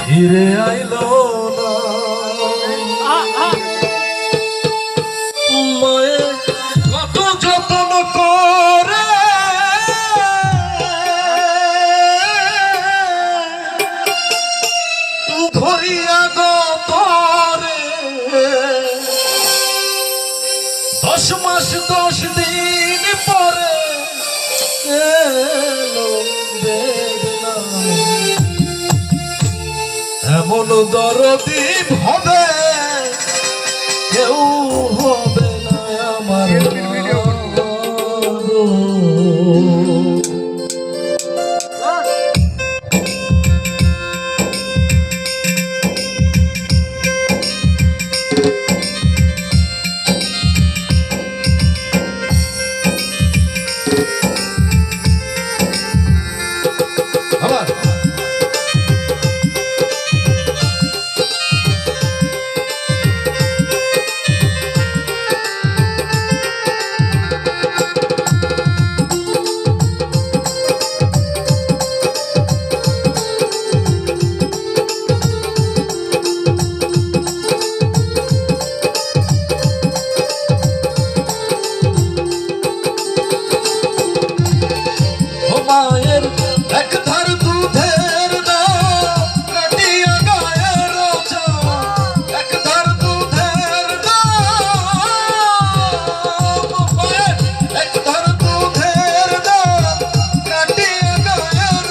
ফিরে আইলো না মায়ের কত যত্ন করে ধরিয়া গতরে 10 মাস 10 দিন পরে এলো বেদনা এমন দরদি হবে কেউ হবে না আমার মায়ের এক ধার দুধের দাম কাটিয়া গায়ের এক ধার দুধের দাম মায়ের এক ধার দুধের দাম কাটিয়া গায়ের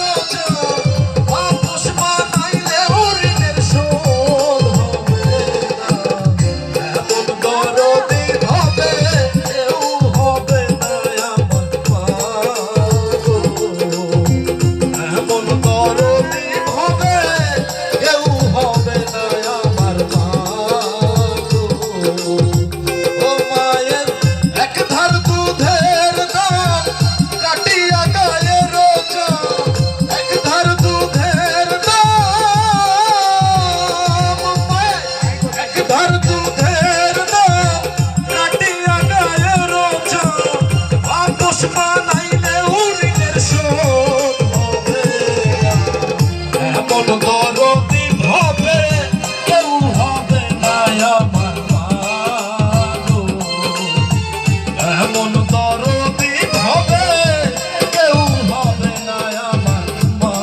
আপোষ বানাইলে ঋণের শোধ হবে না এমন দরদি হবে কেউ হবে না আমার এমন দরদি হবে কেউ হবে না আমার মা ও মায়ের এক ধার দুধের দাম কাটিয়া গায়ের এক ধার দুধের দাম এক ধার দুধের দাম কাটিয়া গায়ের আপোষ বানাইলে ঋণের শোধ এমন দরদি হবে কেউ হবে না আমার মা এমন দরদি হবে কেউ হবে না আমার মা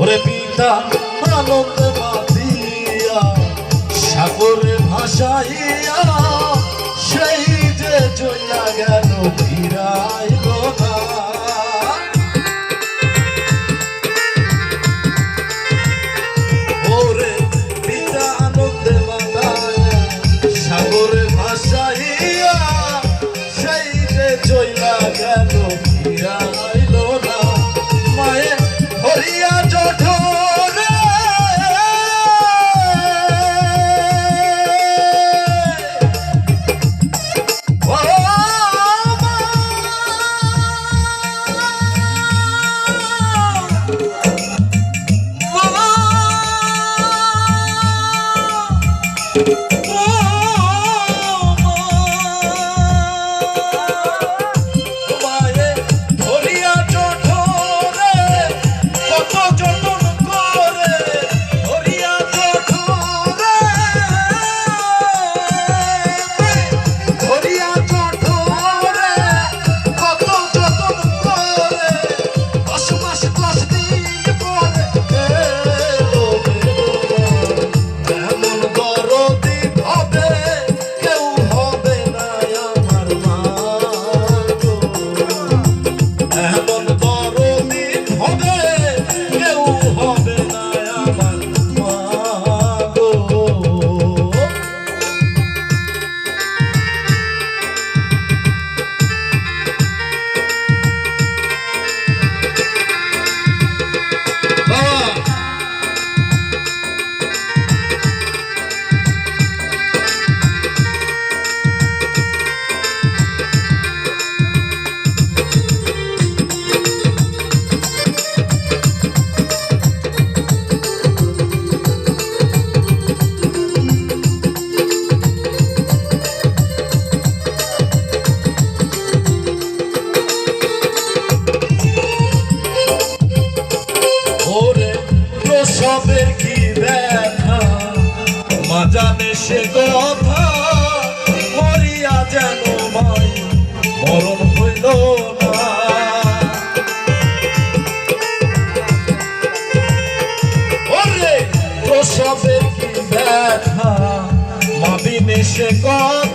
ওরে পিতা আনন্দ মাতিয়া সাগরে ভাসাইয়া সেই যে চইয়া গেল ফিরাইল না ওরে পিতা আনন্দে মাতায়া সাগরে ভাসাইয়া সেই যে চইয়া গেল ফিরাইল না মায়ে হরিয়া জঠরে ও মা না জানে সে কথা মরিয়া যেন মাই মরণ হইল না। ওরে প্রসবের কি ব্যথা মা বিনে সে কথা